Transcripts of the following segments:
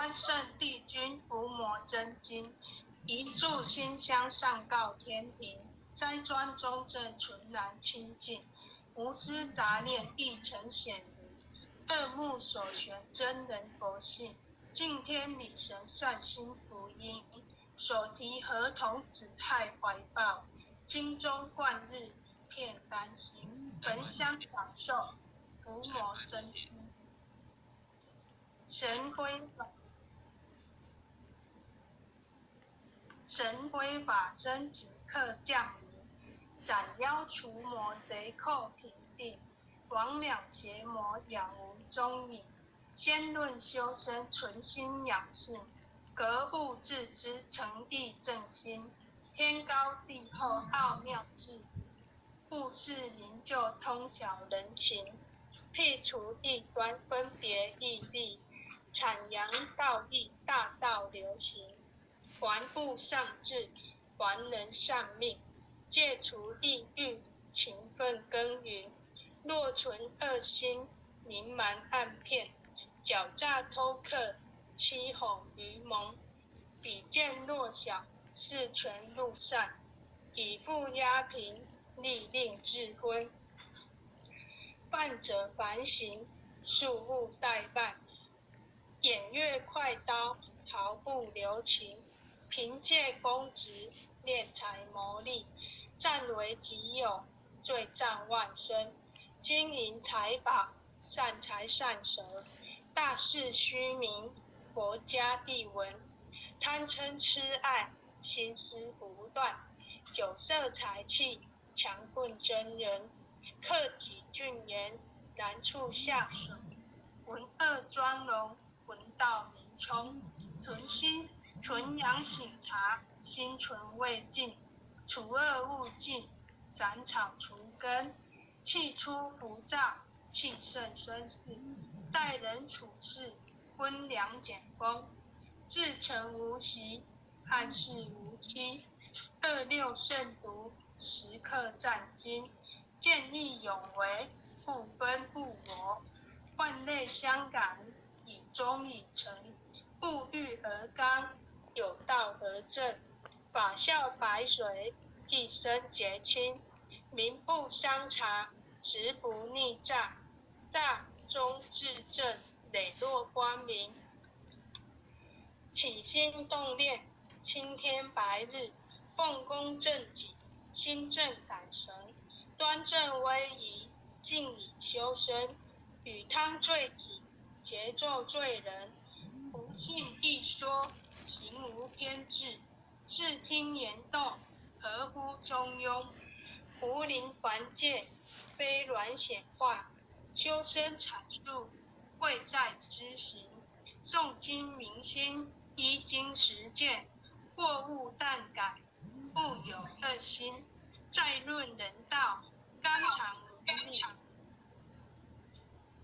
三圣帝君伏魔真经，一炷馨香上告天庭。斋庄中正纯然清净，无私杂念亦呈显明。二目所悬真人佛性，敬天理神善心福音。手提合同子亥怀抱，金钟贯日片丹心。焚香享受伏魔真经。神辉法身即刻降临，斩妖除魔贼寇平定，魍魉邪魔杳无踪影。先论修身存心养性，格物致知诚意正心。天高地厚奥妙智理，故事灵就通晓人情。辟除异端分别义利，阐扬道义大道流行。还物上智，还人上命，戒除抑郁，勤奋耕耘。若存恶心，明瞒暗骗，狡诈偷克，欺哄愚蒙。比见弱小，视权入善，以富压贫，力令智昏。犯者反省，庶务待办，偃月快刀，毫不留情。凭借公职，敛财谋利，占为己有，罪障万生。金银财宝，善财善舍，大事虚名，佛家一闻。贪嗔痴爱，心思不断，酒色财气，强棍真人。克己俊颜，难处下手。文恶庄容，文道明聪。纯阳醒察，心存未尽。除恶务尽，斩草除根。气出浮躁，气盛生事。待人处事，温良俭恭。至诚无息，汉室无欺。二六慎独，时刻战兢。见义勇为，不分不我。患类相感，以忠以诚。不欲而刚，有道而正。法效百水，一生洁清。民不相察，直不逆诈。大忠至正，磊落光明。起心动念，青天白日。奉公正己，心正感神。端正威仪，敬以修身。与汤罪己，节奏罪人。不信一说，行无偏志。视听言动，合乎中庸。无临凡戒，非软显化。修身阐述，贵在知行。诵经明心，依经实践。货物淡改，不有恶心。再论人道，纲常伦理。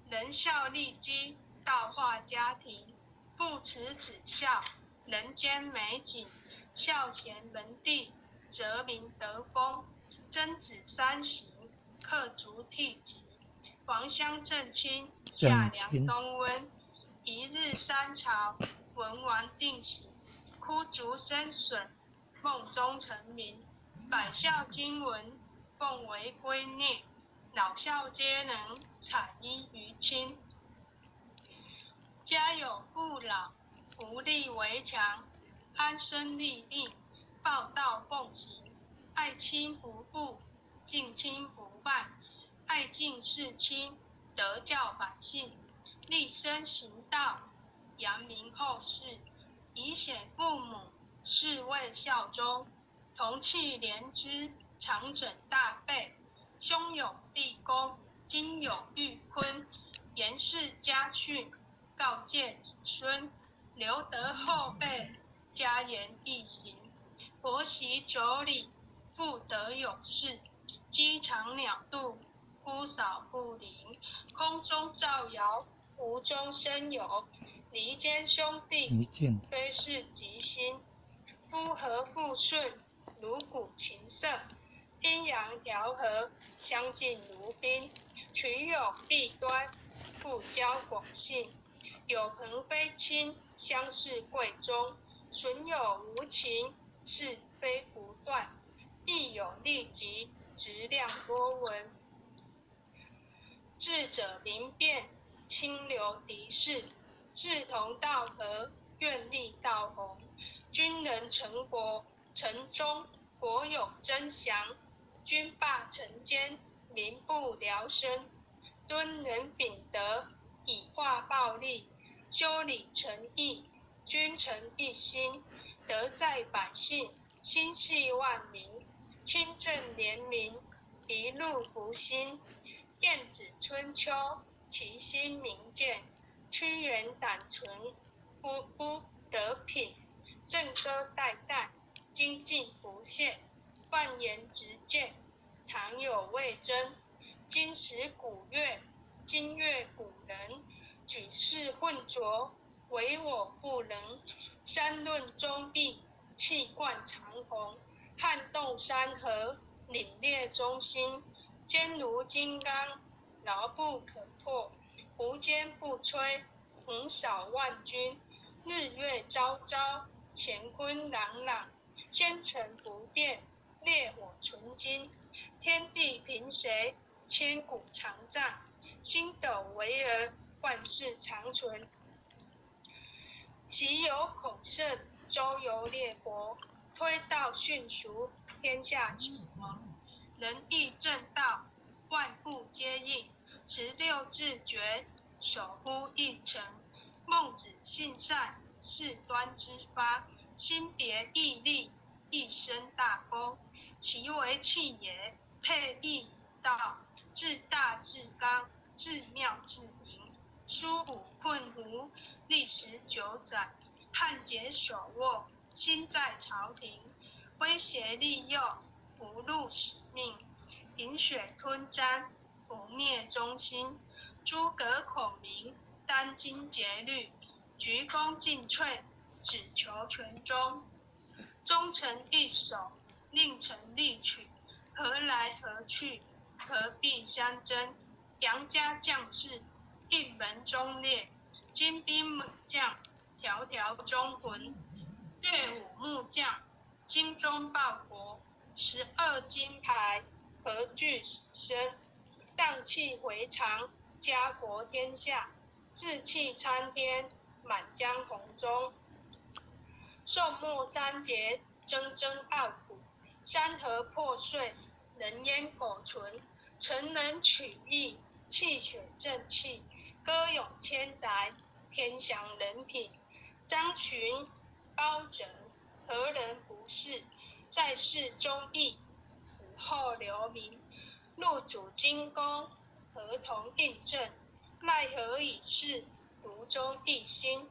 仁孝利基，道化家庭。父慈子孝，人间美景。孝贤门第，泽民德风。曾子三行，克足悌急。王乡正亲，夏凉冬温。一日三朝，文王定省。枯竹生笋，梦中成名。百孝经文，奉为圭臬。老少皆能，采衣娱亲。家有父老，福利为强。安身立命，报道奉行。爱亲不负，敬亲不慢。爱敬事亲，德教百姓。立身行道，扬名后世。以显父母，是谓孝忠。同气连枝，常整大备。兄友弟恭，今有裕坤。严氏家训，告诫子孙。留得后辈，家言义行。婆媳妯娌，妇德有事。鸡肠鸟肚，姑嫂不邻。空中造谣，无中生有。离间兄弟，非是吉星。夫和妇顺，如鼓琴瑟。阴阳调和，相敬如宾。群有弊端，不交广信。有朋非亲，相视贵中。损友无情，是非不断。必有利己，质量多闻。智者明辨，清流敌士。志同道合，愿力道宏。君人成国，城中国有争祥。君霸臣奸，民不聊生。敦仁秉德，以化暴力。修理诚意，君臣一心。德在百姓，心系万民。清正廉明，一路福兴。晏子春秋，其心明鉴。屈原胆纯，不得品。正歌代代，精进不懈。万言直谏，常有未争。今时古乐，今乐古人。举世混浊，唯我不能。三论忠义，气贯长虹。撼动山河，凛冽中心。坚如金刚，牢不可破。无坚不摧，横扫万军。日月昭昭，乾坤朗朗。千层不变，烈火纯金。天地平谁？千古常在。星斗为儿，万世长存。昔有孔圣，周游列国。推道训俗，天下齐王。仁义正道，万物皆应。16字诀，守乎一城。孟子信善，事端之发。心别毅力，一生大功。其为气也，配义以道。至大至刚，至妙至明。书武困胡，历时9载。汉节手握，心在朝廷。威胁利诱，不辱使命。饮水吞毡，不灭忠心。诸葛孔明，殚精竭虑。鞠躬尽瘁，只求全忠。忠诚一守，令臣力取。何来何去，何必相争。杨家将士，一门忠烈。精兵猛将，条条忠魂。乐舞木匠，精忠报国。12金牌，何惧死生。荡气回肠，家国天下。志气参天，满江红中。宋末三杰，铮铮傲骨。山河破碎，人烟苟存。成人取义，气血正气。歌咏千载，天祥人品。张巡、包拯，何人不是？在世忠义，死后留名。入主金宫，合同印证。奈何已逝，独钟一心。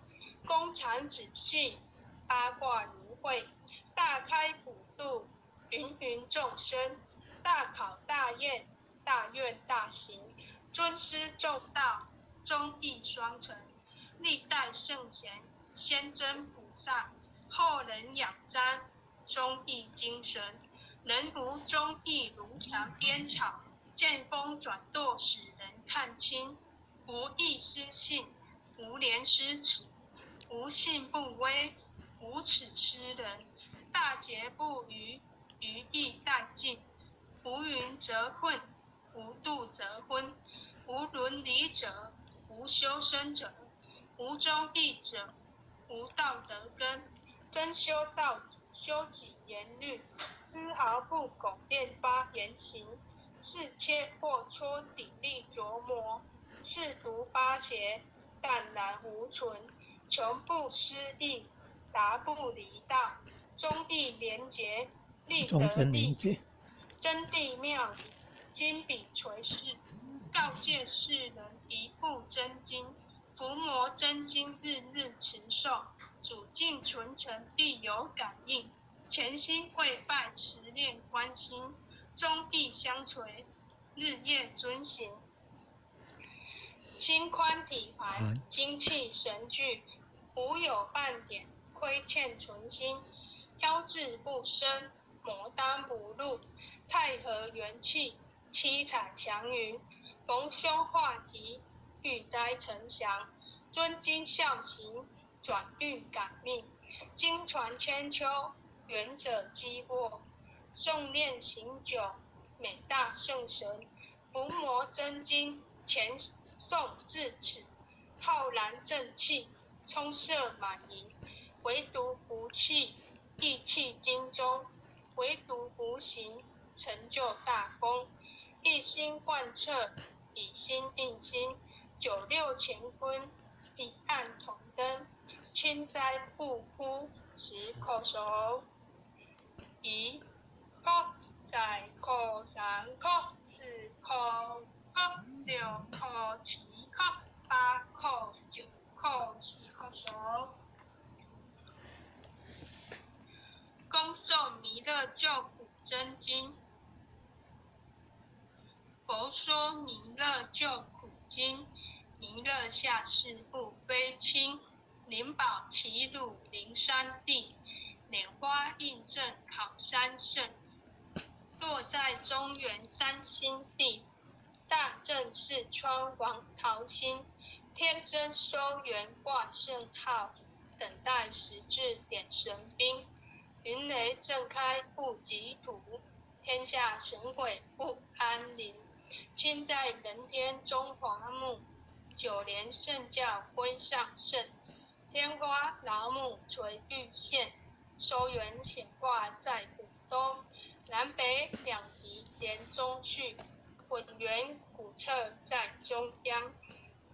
公产子系，八卦如绘。大开普度，芸芸众生。大考大验，大愿大行。尊师重道，忠义双成。历代圣贤，先真菩萨。后人仰瞻，忠义精神。人无忠义，如墙边草。见风转舵，使人看清。无义失信，无廉失耻。无信不威，无耻失人。大节不渝，愚义殆尽。无云则混，无度则昏。无伦理者，无修身者。无忠义者，无道德根。真修道子，修己严律。丝毫不苟变发言行。是切或戳，砥砺琢磨。是读八邪，淡然无存。穷不失义，达不离道。忠义廉洁，立德立己。真谛妙理，金笔垂世。告诫世人，一部真经。伏魔真经，日日持诵。主境纯诚，必有感应。潜心跪拜，持念观心。忠义相随，日夜遵行。心宽体盘，精气神聚。无有半点亏欠存心。腰志不生，磨刀不入。太和元气，七彩祥云。逢凶化吉，遇灾成祥。遵经孝行，转运感命，经传千秋，远者积握，诵念行久，美大圣神，伏魔真经，前诵至此，浩然正气，充塞满盈，唯独不弃，意气精中，唯独不行，成就大功，一心贯彻，以心印心，九六乾坤，彼岸同灯，千灾不枯，实口熟。一口再口三口四口六口七口八口九口10口熟。恭诵弥勒救苦真经。佛说弥勒救苦经，弥勒下世不非轻，灵宝齐鲁灵山地，莲花印证考山胜，落在中原三星地，大正四川王桃心，天真收元挂圣号，等待时至点神兵，云雷震开不及土，天下神鬼不安宁，亲在人天中华木，九连圣教归上圣，天花老母垂玉线，收元显挂在古东，南北两极连中续，混元古册在中央，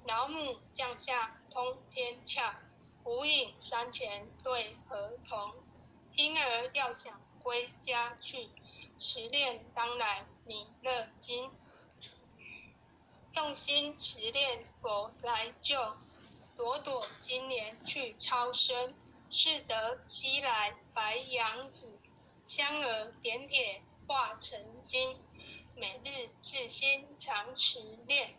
老母降下通天窍，无影山前对河童，婴儿要想归家去，持念当来弥勒经，用心持念佛来救，朵朵今年去超生，是得西来白羊子，香儿点点化成金，每日至心常持念，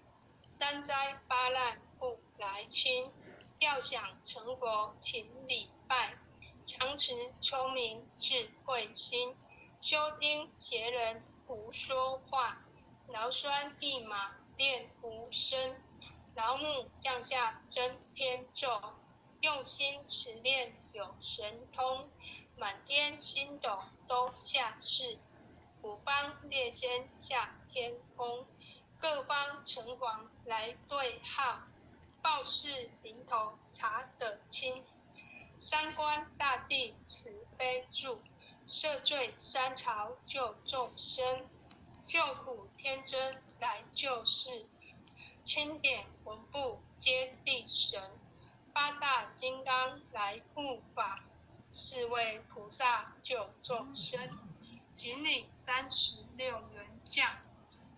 三灾八难不来侵，要想成佛请礼拜，常持聪明智慧心，修听邪人胡说话，劳酸一马练无声，老母降下真天咒，用心持念有神通，满天星斗都下世，五方列仙下天空，各方城隍来对号，报事临头查得清，三官大帝慈悲助，赦罪三朝救众生，救苦天真来救世，钦点文部皆地神，八大金刚来护法，四位菩萨救众生，仅领36员将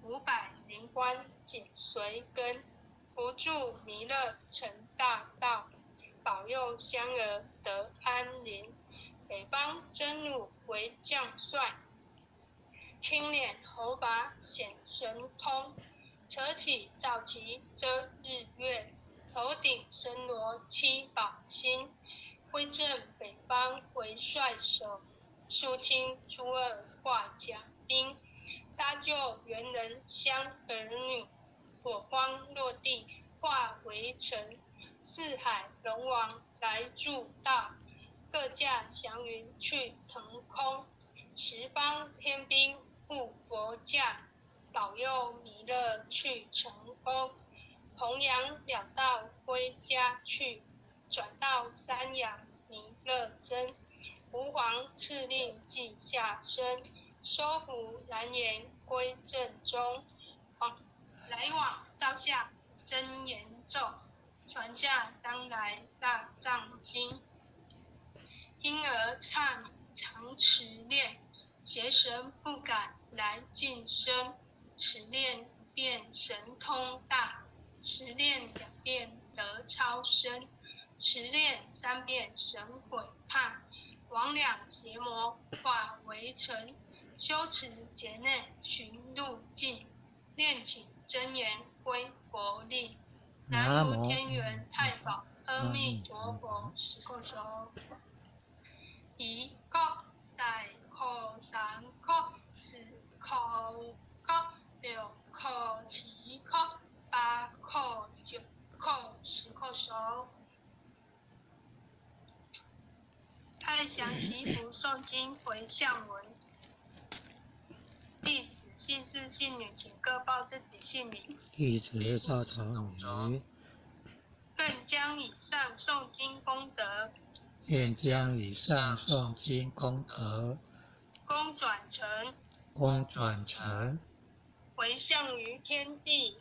，500灵官紧随跟，扶助弥勒成大道，保佑香儿得安宁，北方真武为将帅，青脸猴拔显神通，扯起皂旗遮日月，头顶神罗七宝星，挥正北方为帅首，肃清初二挂甲兵，搭救猿人香儿女，火光落地化为尘，四海龙王来助道，各驾祥云去腾空，十方天兵护佛驾，保佑弥勒去成功，弘扬两道归家去，转到三阳弥勒真，吾皇敕令即下生，收服蓝颜归正中，来往照下真言咒，传下当来大藏经，婴儿刹常持念，邪神不敢来近身，持念一遍神通大，持念2遍得超生，持念3遍神鬼怕，魍魉邪魔化为尘，修持劫内寻路径，念起真言归佛力，南无天元太保阿弥陀佛10口熟。1口再口3口4口5口6口7口8口9十叩首。太详祈福诵经回向文。弟子姓氏姓女，请各报自己姓名。弟子赵朝宇，愿将以上诵经功德，愿将以上诵经功德，功转成，回向于天地，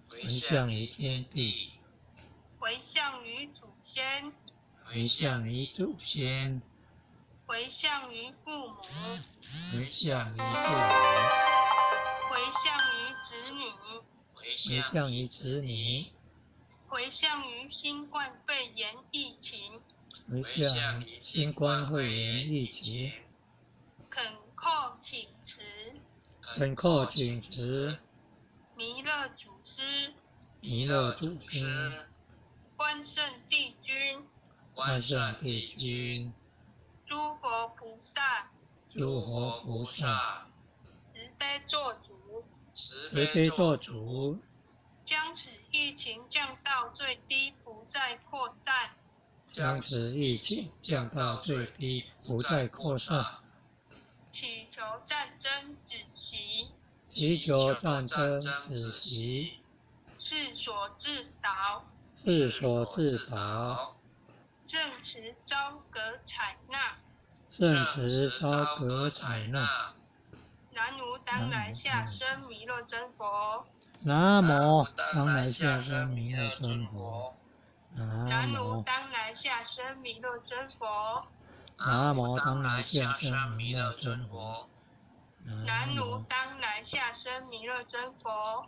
回向于天地，回向于祖先，回向于祖先，回向于父母，回向于父母，回向于子女，回向于子女，回向于新冠肺炎疫情，回向于新冠肺炎疫情，恳叩请辞，恳叩请辞，弥勒祖师，弥勒祖师，关圣帝君，万圣帝君，诸佛菩萨，诸佛菩萨，慈悲做主，慈悲做主，将此疫情降到最低，不再扩散。将此疫情降到最低，不再扩散。祈求战争止息，祈求战争止息，世所自导，世所自导，正持昭格采纳。圣慈昭格采纳。南无当来下生弥勒真佛。南无当来下生弥勒真佛。南无当来下生弥勒真佛。南无当来下生弥勒真佛。南无当来下生弥勒真佛。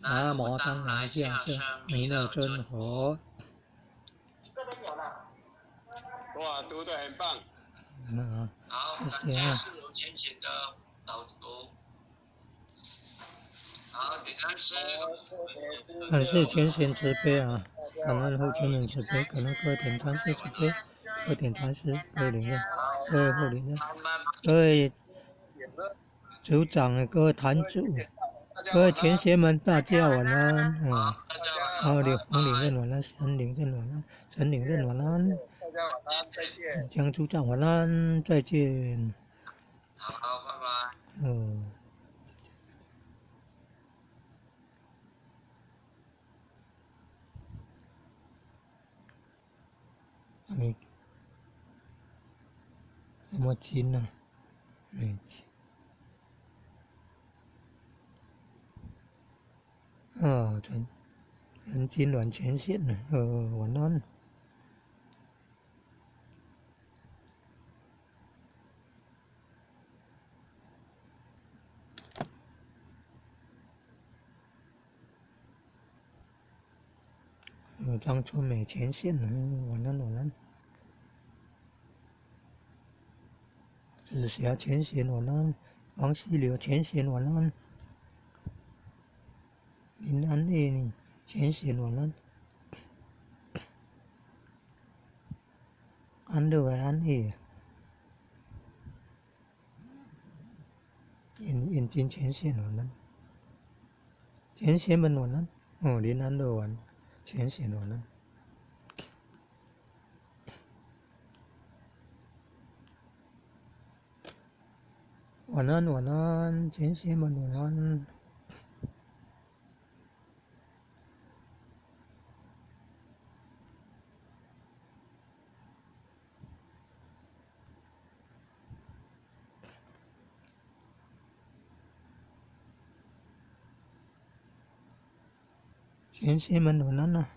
南无当来下生弥勒真佛。这边有了。哇，读得很棒。好，谢谢啊。是由前请的导读。好，你开始。感谢前贤慈悲啊，感恩后前人慈悲，感恩各位点传师慈悲，各位点传师，各位领任，各位护领任，各位组长，各位坛主，各位前贤们，大家晚安。黄领任晚安，陈领任晚安，陈领任晚安，大家晚安，再见。江组长晚安，再见。好，拜拜。什么经啊？没经。陈经软前线呢？晚安。张春美前线呢？晚安晚安。紫霞前线晚安，王希柳前线晚安，林安丽前线晚安，安乐还安丽，眼睛前线晚安，前线们晚安，林安乐晚前线晚安。晚安，晚安，前贤们晚安。前贤们晚安啊。